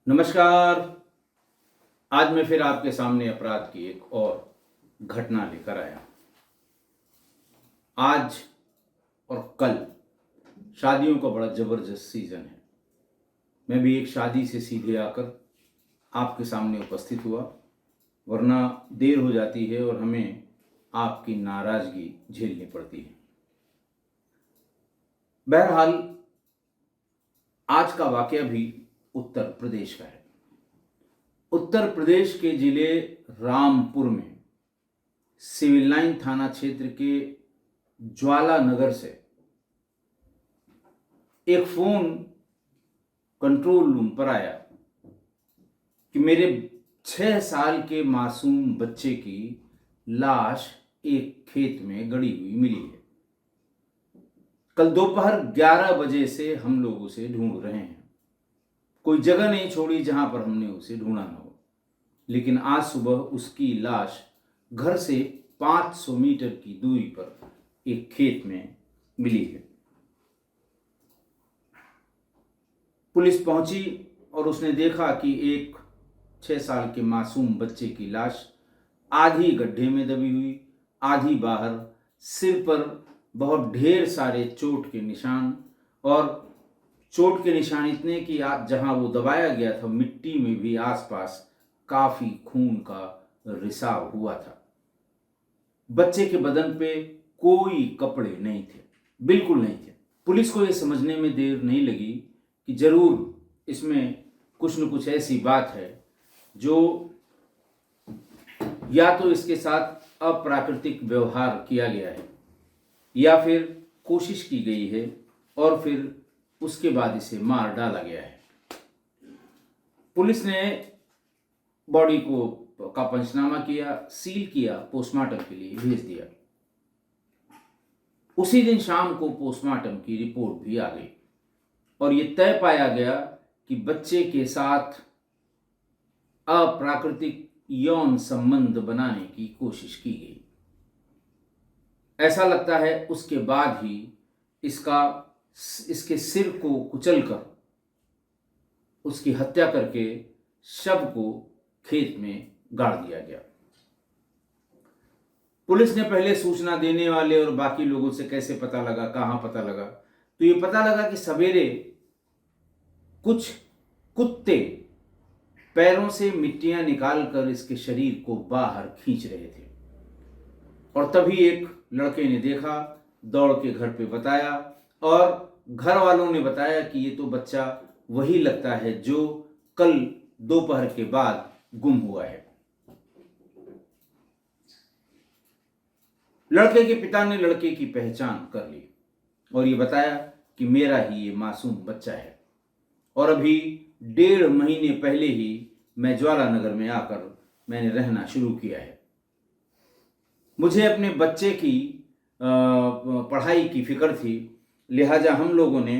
नमस्कार। आज मैं फिर आपके सामने अपराध की एक और घटना लेकर आया। आज और कल शादियों का बड़ा जबरदस्त सीजन है। मैं भी एक शादी से सीधे आकर आपके सामने उपस्थित हुआ, वरना देर हो जाती है और हमें आपकी नाराजगी झेलनी पड़ती है। बहरहाल आज का वाकया भी उत्तर प्रदेश का है। उत्तर प्रदेश के जिले रामपुर में सिविल लाइन थाना क्षेत्र के ज्वाला नगर से एक फोन कंट्रोल रूम पर आया कि मेरे 6 साल के मासूम बच्चे की लाश एक खेत में गड़ी हुई मिली है। कल दोपहर 11 बजे से हम लोग उसे ढूंढ रहे हैं। कोई जगह नहीं छोड़ी जहां पर हमने उसे ढूंढा ना हो, लेकिन आज सुबह उसकी लाश घर से 500 मीटर की दूरी पर एक खेत में मिली है। पुलिस पहुंची और उसने देखा कि एक 6 साल के मासूम बच्चे की लाश आधी गड्ढे में दबी हुई, आधी बाहर, सिर पर बहुत ढेर सारे चोट के निशान, और चोट के निशान इतने कि जहां वो दबाया गया था मिट्टी में भी आसपास काफी खून का रिसाव हुआ था। बच्चे के बदन पे कोई कपड़े नहीं थे, बिल्कुल नहीं थे। पुलिस को यह समझने में देर नहीं लगी कि जरूर इसमें कुछ न कुछ ऐसी बात है जो या तो इसके साथ अप्राकृतिक व्यवहार किया गया है या फिर कोशिश की गई है और फिर उसके बाद इसे मार डाला गया है। पुलिस ने बॉडी का पंचनामा किया, सील किया, पोस्टमार्टम के लिए भेज दिया। उसी दिन शाम को पोस्टमार्टम की रिपोर्ट भी आ गई और यह तय पाया गया कि बच्चे के साथ अप्राकृतिक यौन संबंध बनाने की कोशिश की गई। ऐसा लगता है उसके बाद ही इसके सिर को कुचलकर उसकी हत्या करके शव को खेत में गाड़ दिया गया। पुलिस ने पहले सूचना देने वाले और बाकी लोगों से कैसे पता लगा, कहां पता लगा, तो ये पता लगा कि सवेरे कुछ कुत्ते पैरों से मिट्टियां निकालकर इसके शरीर को बाहर खींच रहे थे और तभी एक लड़के ने देखा, दौड़ के घर पे बताया और घर वालों ने बताया कि ये तो बच्चा वही लगता है जो कल दोपहर के बाद गुम हुआ है। लड़के के पिता ने लड़के की पहचान कर ली और ये बताया कि मेरा ही ये मासूम बच्चा है और अभी 1.5 महीने पहले ही मैं ज्वाला नगर में आकर मैंने रहना शुरू किया है। मुझे अपने बच्चे की पढ़ाई की फिक्र थी, लिहाजा हम लोगों ने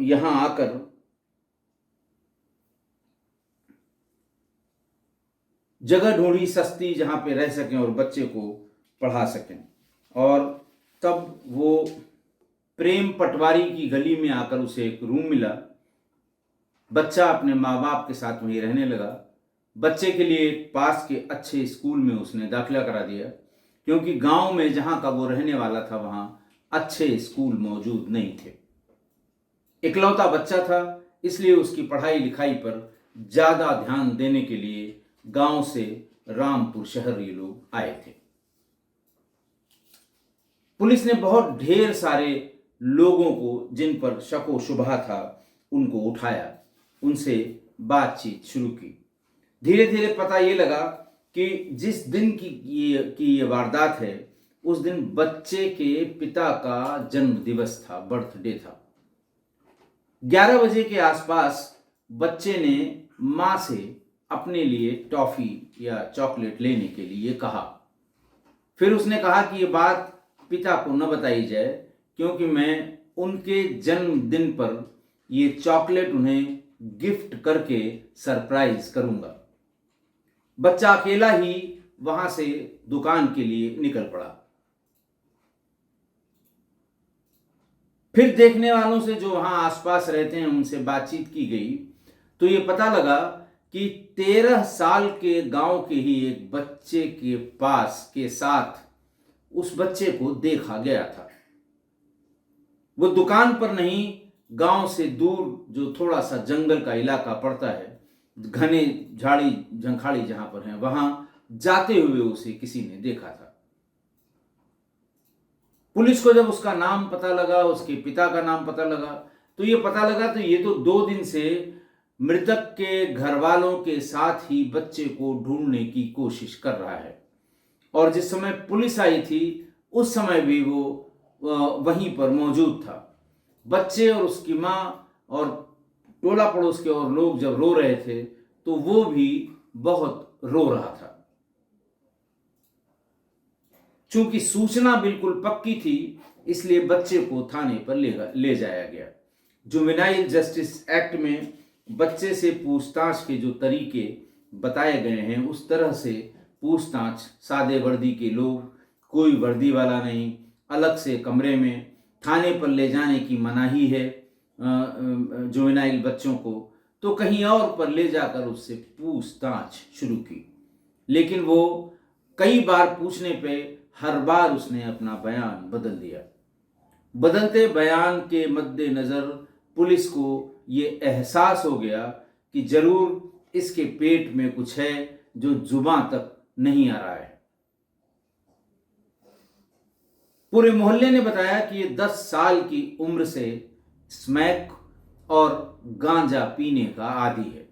यहाँ आकर जगह ढूंढी सस्ती जहाँ पे रह सकें और बच्चे को पढ़ा सकें। और तब वो प्रेम पटवारी की गली में आकर उसे एक रूम मिला। बच्चा अपने माँ बाप के साथ वहीं रहने लगा। बच्चे के लिए पास के अच्छे स्कूल में उसने दाखिला करा दिया, क्योंकि गांव में जहां का वो रहने वाला था वहां अच्छे स्कूल मौजूद नहीं थे। इकलौता बच्चा था, इसलिए उसकी पढ़ाई लिखाई पर ज्यादा ध्यान देने के लिए गांव से रामपुर शहर ये लोग आए थे। पुलिस ने बहुत ढेर सारे लोगों को जिन पर शको शुबहा था उनको उठाया, उनसे बातचीत शुरू की। धीरे धीरे पता ये लगा कि जिस दिन की ये वारदात है उस दिन बच्चे के पिता का जन्म दिवस था, बर्थडे था। 11 बजे के आसपास बच्चे ने मां से अपने लिए टॉफी या चॉकलेट लेने के लिए कहा। फिर उसने कहा कि ये बात पिता को न बताई जाए, क्योंकि मैं उनके जन्मदिन पर ये चॉकलेट उन्हें गिफ्ट करके सरप्राइज करूंगा। बच्चा अकेला ही वहां से दुकान के लिए निकल पड़ा। फिर देखने वालों से जो वहां आसपास रहते हैं उनसे बातचीत की गई तो ये पता लगा कि 13 साल के गांव के ही एक बच्चे के पास के साथ उस बच्चे को देखा गया था। वो दुकान पर नहीं, गांव से दूर जो थोड़ा सा जंगल का इलाका पड़ता है, घने झाड़ी झंखाड़ी जहां पर है, वहां जाते हुए उसे किसी ने देखा था। पुलिस को जब उसका नाम पता लगा, उसके पिता का नाम पता लगा, तो ये पता लगा तो ये तो 2 दिन से मृतक के घर वालों के साथ ही बच्चे को ढूंढने की कोशिश कर रहा है। और जिस समय पुलिस आई थी उस समय भी वो वहीं पर मौजूद था। बच्चे और उसकी माँ और टोला पड़ोस के और लोग जब रो रहे थे तो वो भी बहुत रो रहा था। चूंकि सूचना बिल्कुल पक्की थी, इसलिए बच्चे को थाने पर ले जाया गया। जुवेनाइल जस्टिस एक्ट में बच्चे से पूछताछ के जो तरीके बताए गए हैं, उस तरह से पूछताछ सादे वर्दी के लोग, कोई वर्दी वाला नहीं, अलग से कमरे में, थाने पर ले जाने की मनाही है जुवेनाइल बच्चों को, तो कहीं और पर ले जाकर उससे पूछताछ शुरू की। लेकिन वो कई बार पूछने पे हर बार उसने अपना बयान बदल दिया। बदलते बयान के मद्देनजर पुलिस को ये एहसास हो गया कि जरूर इसके पेट में कुछ है जो जुबां तक नहीं आ रहा है। पूरे मोहल्ले ने बताया कि ये 10 साल की उम्र से स्मैक और गांजा पीने का आदी है।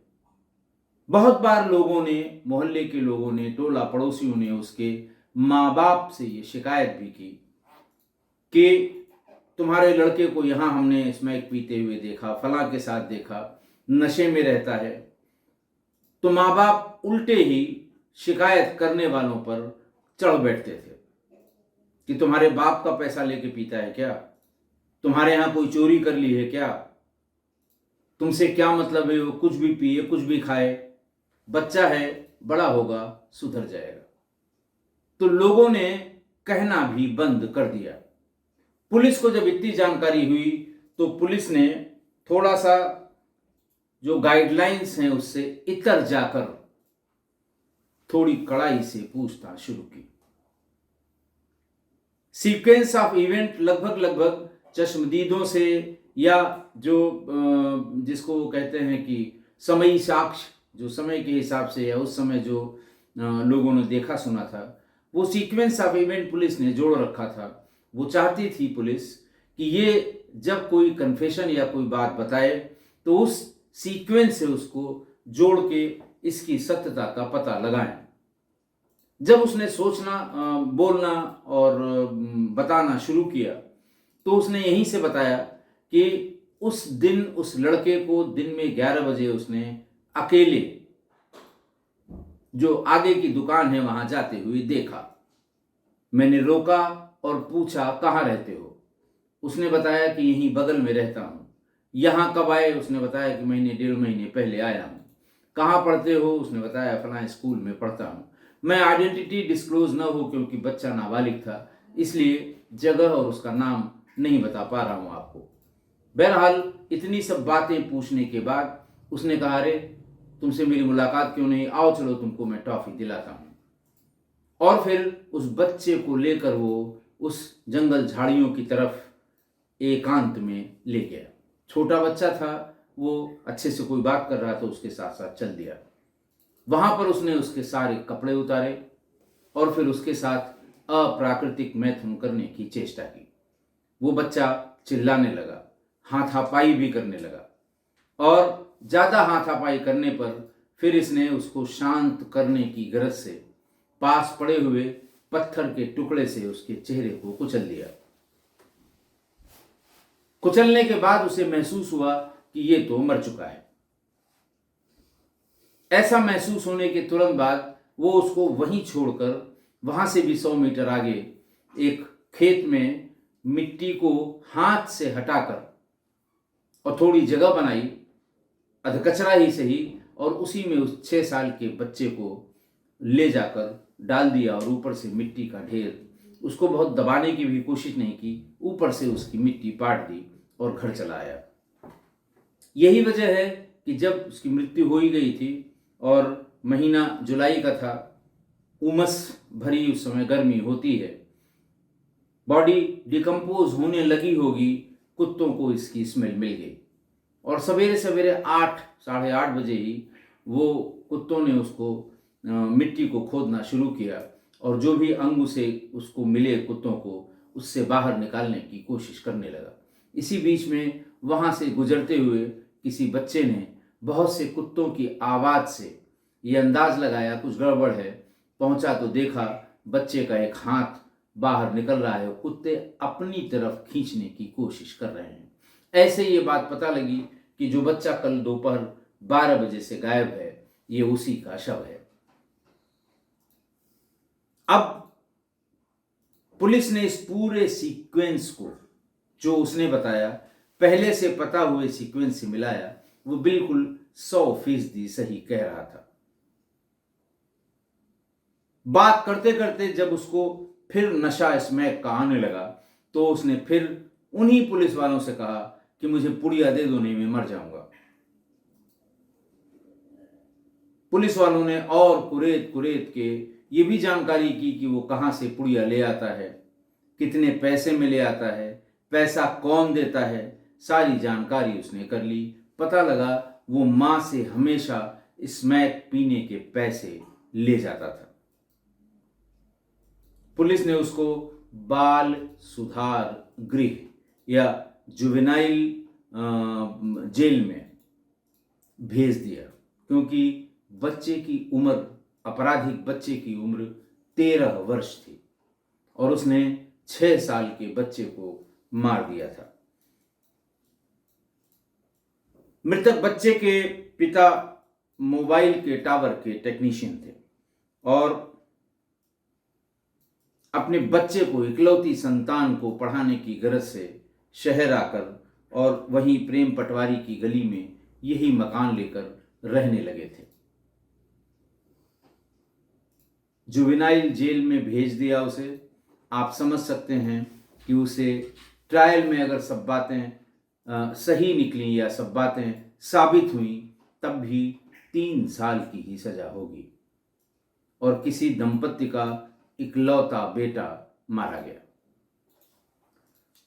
बहुत बार लोगों ने, मोहल्ले के लोगों ने, टोला पड़ोसियों ने उसके माँ बाप से ये शिकायत भी की कि तुम्हारे लड़के को यहाँ हमने स्मैक पीते हुए देखा, फलां के साथ देखा, नशे में रहता है। तो माँ बाप उल्टे ही शिकायत करने वालों पर चढ़ बैठते थे कि तुम्हारे बाप का पैसा लेके पीता है क्या, तुम्हारे यहाँ कोई चोरी कर ली है क्या, तुमसे क्या मतलब है वो कुछ भी पिए कुछ भी खाए, बच्चा है, बड़ा होगा सुधर जाएगा। तो लोगों ने कहना भी बंद कर दिया। पुलिस को जब इतनी जानकारी हुई तो पुलिस ने थोड़ा सा जो गाइडलाइंस हैं उससे इतर जाकर थोड़ी कड़ाई से पूछताछ शुरू की। सीक्वेंस ऑफ इवेंट लगभग चश्मदीदों से, या जो जिसको कहते हैं कि समयी साक्ष्य, जो समय के हिसाब से या उस समय जो लोगों ने देखा सुना था, वो सीक्वेंस ऑफ इवेंट पुलिस ने जोड़ रखा था। वो चाहती थी पुलिस कि ये जब कोई कन्फेशन या कोई बात बताए तो उस सीक्वेंस से उसको जोड़ के इसकी सत्यता का पता लगाएं। जब उसने सोचना, बोलना और बताना शुरू किया तो उसने यहीं से बताया कि उस दिन उस लड़के को दिन में 11 बजे उसने अकेले जो आगे की दुकान है वहां जाते हुए देखा। मैंने रोका और पूछा कहाँ रहते हो? उसने बताया कि यहीं बगल में रहता हूँ। यहाँ कब आए? उसने बताया कि महीने 1.5 महीने पहले आया हूँ। कहाँ पढ़ते हो? उसने बताया फलां स्कूल में पढ़ता हूँ। मैं आइडेंटिटी डिस्क्लोज न हो क्योंकि बच्चा नाबालिग था, इसलिए जगह और उसका नाम नहीं बता पा रहा हूँ आपको। बहरहाल इतनी सब बातें पूछने के बाद उसने कहा, अरे तुमसे मेरी मुलाकात क्यों नहीं, आओ चलो तुमको मैं टॉफी दिलाता हूँ। और फिर उस बच्चे को लेकर वो उस जंगल झाड़ियों की तरफ एकांत में ले गया। छोटा बच्चा था, वो अच्छे से कोई बात कर रहा था, उसके साथ साथ चल दिया। वहां पर उसने उसके सारे कपड़े उतारे और फिर उसके साथ अप्राकृतिक मैथुन करने की चेष्टा की। वो बच्चा चिल्लाने लगा, हाथापाई भी करने लगा, और ज्यादा हाथापाई करने पर फिर इसने उसको शांत करने की गरज से पास पड़े हुए पत्थर के टुकड़े से उसके चेहरे को कुचल दिया। कुचलने के बाद उसे महसूस हुआ कि ये तो मर चुका है। ऐसा महसूस होने के तुरंत बाद वो उसको वहीं छोड़कर वहां से भी 100 मीटर आगे एक खेत में मिट्टी को हाथ से हटाकर और थोड़ी जगह बनाई, अधकचरा ही सही, और उसी में उस 6 साल के बच्चे को ले जाकर डाल दिया और ऊपर से मिट्टी का ढेर। उसको बहुत दबाने की भी कोशिश नहीं की, ऊपर से उसकी मिट्टी पाट दी और घर चला आया। यही वजह है कि जब उसकी मृत्यु हो ही गई थी और महीना जुलाई का था, उमस भरी उस समय गर्मी होती है, बॉडी डिकम्पोज होने लगी होगी, कुत्तों को इसकी स्मेल मिल गई और सवेरे सवेरे 8 साढ़े 8 बजे ही वो कुत्तों ने उसको मिट्टी को खोदना शुरू किया और जो भी अंग उसे उसको मिले कुत्तों को उससे बाहर निकालने की कोशिश करने लगा। इसी बीच में वहाँ से गुजरते हुए किसी बच्चे ने बहुत से कुत्तों की आवाज़ से ये अंदाज लगाया कुछ गड़बड़ है। पहुँचा तो देखा बच्चे का एक हाथ बाहर निकल रहा है, कुत्ते अपनी तरफ खींचने की कोशिश कर रहे हैं। ऐसे ये बात पता लगी कि जो बच्चा कल दोपहर 12 बजे से गायब है ये उसी का शव है। अब पुलिस ने इस पूरे सीक्वेंस को जो उसने बताया पहले से पता हुए सीक्वेंस से मिलाया, वो बिल्कुल 100% सही कह रहा था। बात करते करते जब उसको फिर नशा स्मैक का आने लगा तो उसने फिर उन्हीं पुलिस वालों से कहा कि मुझे पुड़िया दे दो, नहीं मैं मर जाऊंगा। पुलिस वालों ने और कुरेद कुरेद के ये भी जानकारी की कि वो कहाँ से पुड़िया ले आता है, कितने पैसे में ले आता है, पैसा कौन देता है, सारी जानकारी उसने कर ली। पता लगा वो माँ से हमेशा स्मैक पीने के पैसे ले जाता था। पुलिस ने उसको बाल सुधार गृह या जुवेनाइल जेल में भेज दिया क्योंकि बच्चे की उम्र, आपराधिक बच्चे की उम्र 13 वर्ष थी और उसने 6 साल के बच्चे को मार दिया था। मृतक बच्चे के पिता मोबाइल के टावर के टेक्नीशियन थे और अपने बच्चे को, इकलौती संतान को पढ़ाने की गरज से शहर आकर और वहीं प्रेम पटवारी की गली में यही मकान लेकर रहने लगे थे। जुवेनाइल जेल में भेज दिया उसे। आप समझ सकते हैं कि उसे ट्रायल में अगर सब बातें सही निकली या सब बातें साबित हुई तब भी 3 साल की ही सजा होगी और किसी दंपत्ति का इकलौता बेटा मारा गया।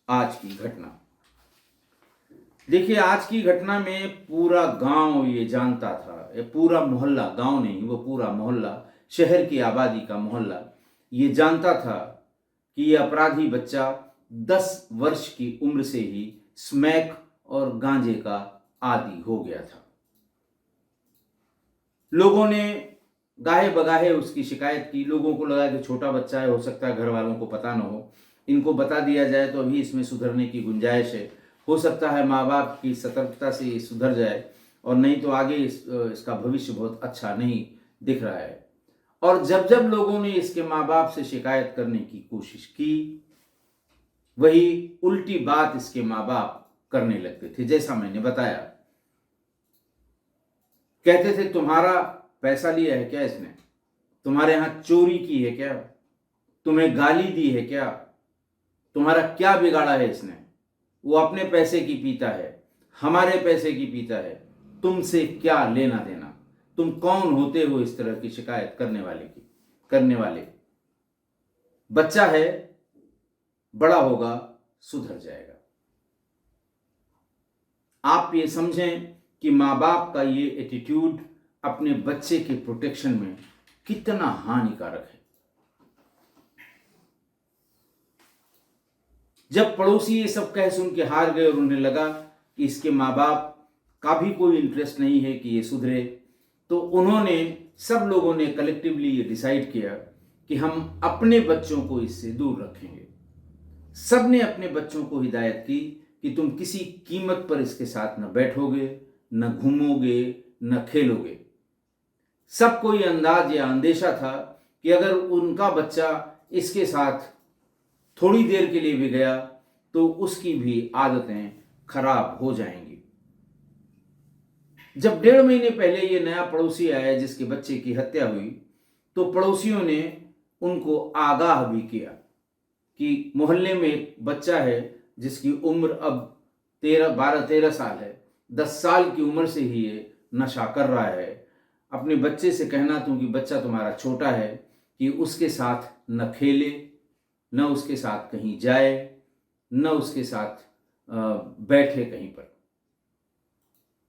आज की घटना देखिए, आज की घटना में पूरा गांव ये जानता था, ये पूरा मोहल्ला, गांव नहीं वो पूरा मोहल्ला, शहर की आबादी का मोहल्ला ये जानता था कि ये अपराधी बच्चा 10 वर्ष की उम्र से ही स्मैक और गांजे का आदी हो गया था। लोगों ने गाहे बगाहे उसकी शिकायत की। लोगों को लगा कि छोटा बच्चा है, हो सकता है घर वालों को पता न हो, इनको बता दिया जाए तो अभी इसमें सुधरने की गुंजाइश है, हो सकता है माँ बाप की सतर्कता से ये सुधर जाए और नहीं तो आगे इसका भविष्य बहुत अच्छा नहीं दिख रहा है। और जब जब लोगों ने इसके माँ बाप से शिकायत करने की कोशिश की वही उल्टी बात इसके माँ बाप करने लगते थे। जैसा मैंने बताया, कहते थे तुम्हारा पैसा लिया है क्या इसने, तुम्हारे यहां चोरी की है क्या, तुम्हें गाली दी है क्या, तुम्हारा क्या बिगाड़ा है इसने, वो अपने पैसे की पीता है, हमारे पैसे की पीता है, तुमसे क्या लेना देना, तुम कौन होते हो इस तरह की शिकायत करने वाले। बच्चा है, बड़ा होगा, सुधर जाएगा। आप ये समझें कि माँ बाप का ये एटीट्यूड अपने बच्चे के प्रोटेक्शन में कितना हानिकारक है। जब पड़ोसी ये सब कह सुन के हार गए और उन्हें लगा कि इसके माँ बाप का भी कोई इंटरेस्ट नहीं है कि ये सुधरे, तो उन्होंने, सब लोगों ने कलेक्टिवली ये डिसाइड किया कि हम अपने बच्चों को इससे दूर रखेंगे। सब ने अपने बच्चों को हिदायत की कि तुम किसी कीमत पर इसके साथ न बैठोगे, न घूमोगे, न खेलोगे। सबको ये अंदाज या अंदेशा था कि अगर उनका बच्चा इसके साथ थोड़ी देर के लिए भी गया तो उसकी भी आदतें खराब हो जाएंगी। जब 1.5 महीने पहले ये नया पड़ोसी आया जिसके बच्चे की हत्या हुई तो पड़ोसियों ने उनको आगाह भी किया कि मोहल्ले में एक बच्चा है जिसकी उम्र अब 12-13 साल है, 10 साल की उम्र से ही ये नशा कर रहा है, अपने बच्चे से कहना तुम कि बच्चा तुम्हारा छोटा है कि उसके साथ न खेले, न उसके साथ कहीं जाए, न उसके साथ बैठे कहीं पर।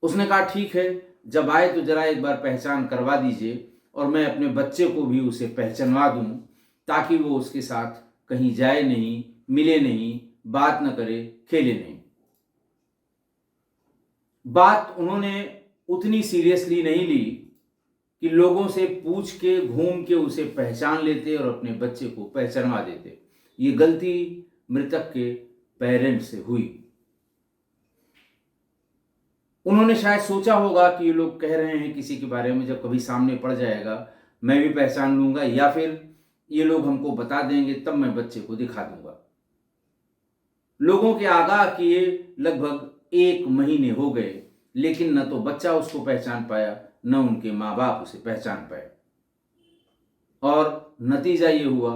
उसने कहा ठीक है, जब आए तो जरा एक बार पहचान करवा दीजिए और मैं अपने बच्चे को भी उसे पहचानवा दूं, ताकि वो उसके साथ कहीं जाए नहीं, मिले नहीं, बात न करे, खेले नहीं। बात उन्होंने उतनी सीरियसली नहीं ली कि लोगों से पूछ के घूम के उसे पहचान लेते और अपने बच्चे को पहचानवा देते। ये गलती मृतक के पेरेंट्स से हुई। उन्होंने शायद सोचा होगा कि ये लोग कह रहे हैं किसी के बारे में, जब कभी सामने पड़ जाएगा मैं भी पहचान लूंगा, या फिर ये लोग हमको बता देंगे तब मैं बच्चे को दिखा दूंगा। लोगों के आगाह किए लगभग 1 महीने हो गए, लेकिन न तो बच्चा उसको पहचान पाया, न उनके माँ बाप उसे पहचान पाए। और नतीजा ये हुआ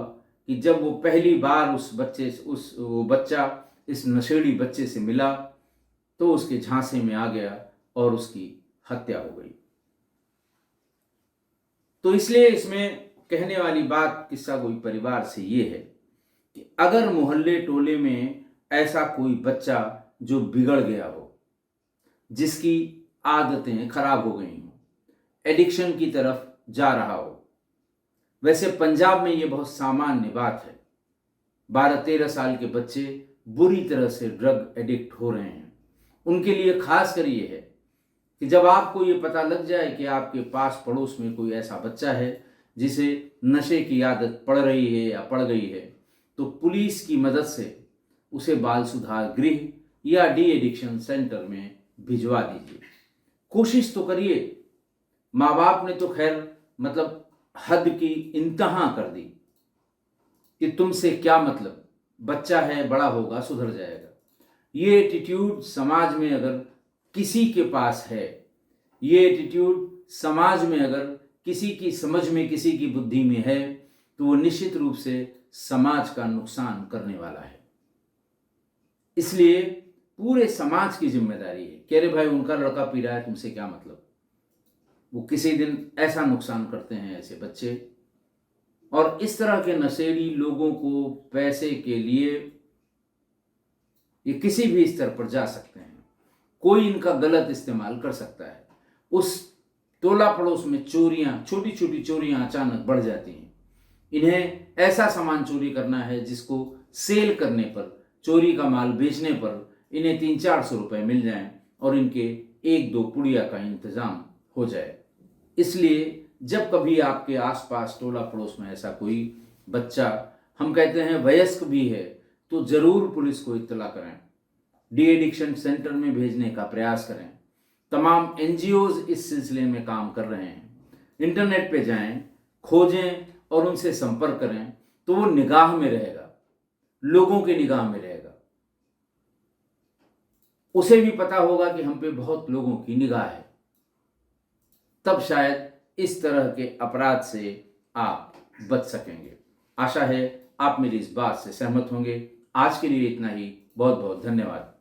कि जब वो पहली बार वो बच्चा इस नशेड़ी बच्चे से मिला तो उसके झांसे में आ गया और उसकी हत्या हो गई। तो इसलिए इसमें कहने वाली बात किस्सा कोई परिवार से ये है कि अगर मोहल्ले टोले में ऐसा कोई बच्चा जो बिगड़ गया हो, जिसकी आदतें खराब हो गई हों, एडिक्शन की तरफ जा रहा हो, वैसे पंजाब में ये बहुत सामान्य बात है। 12-13 साल के बच्चे बुरी तरह से ड्रग एडिक्ट हो रहे हैं। उनके लिए खास कर ये है कि जब आपको ये पता लग जाए कि आपके पास पड़ोस में कोई ऐसा बच्चा है जिसे नशे की आदत पड़ रही है या पड़ गई है, तो पुलिस की मदद से उसे बाल सुधार गृह या डी एडिक्शन सेंटर में भिजवा दीजिए। कोशिश तो करिए। माँ बाप ने तो खैर मतलब हद की इंतहा कर दी कि तुमसे क्या मतलब, बच्चा है, बड़ा होगा, सुधर जाएगा। ये एटीट्यूड समाज में अगर किसी के पास है, ये एटीट्यूड समाज में अगर किसी की समझ में, किसी की बुद्धि में है, तो वो निश्चित रूप से समाज का नुकसान करने वाला है। इसलिए पूरे समाज की जिम्मेदारी है कि अरे भाई उनका लड़का पी रहा है, तुमसे क्या मतलब। वो किसी दिन ऐसा नुकसान करते हैं ऐसे बच्चे, और इस तरह के नशेड़ी लोगों को पैसे के लिए ये किसी भी स्तर पर जा सकते हैं। कोई इनका गलत इस्तेमाल कर सकता है। उस टोला पड़ोस में चोरियां, छोटी छोटी चोरियां अचानक बढ़ जाती हैं। इन्हें ऐसा सामान चोरी करना है जिसको सेल करने पर, चोरी का माल बेचने पर इन्हें 300-400 रुपए मिल जाएं और इनके 1-2 पुड़िया का इंतजाम हो जाए। इसलिए जब कभी आपके आसपास टोला पड़ोस में ऐसा कोई बच्चा, हम कहते हैं वयस्क भी है, तो जरूर पुलिस को इत्तला करें, डी एडिक्शन सेंटर में भेजने का प्रयास करें। तमाम एनजीओज इस सिलसिले में काम कर रहे हैं। इंटरनेट पे जाएं, खोजें और उनसे संपर्क करें, तो वो निगाह में रहेगा, लोगों की निगाह में रहेगा। उसे भी पता होगा कि हम पे बहुत लोगों की निगाह है। तब शायद इस तरह के अपराध से आप बच सकेंगे। आशा है आप मेरी इस बात से सहमत होंगे। आज के लिए इतना ही। बहुत बहुत धन्यवाद।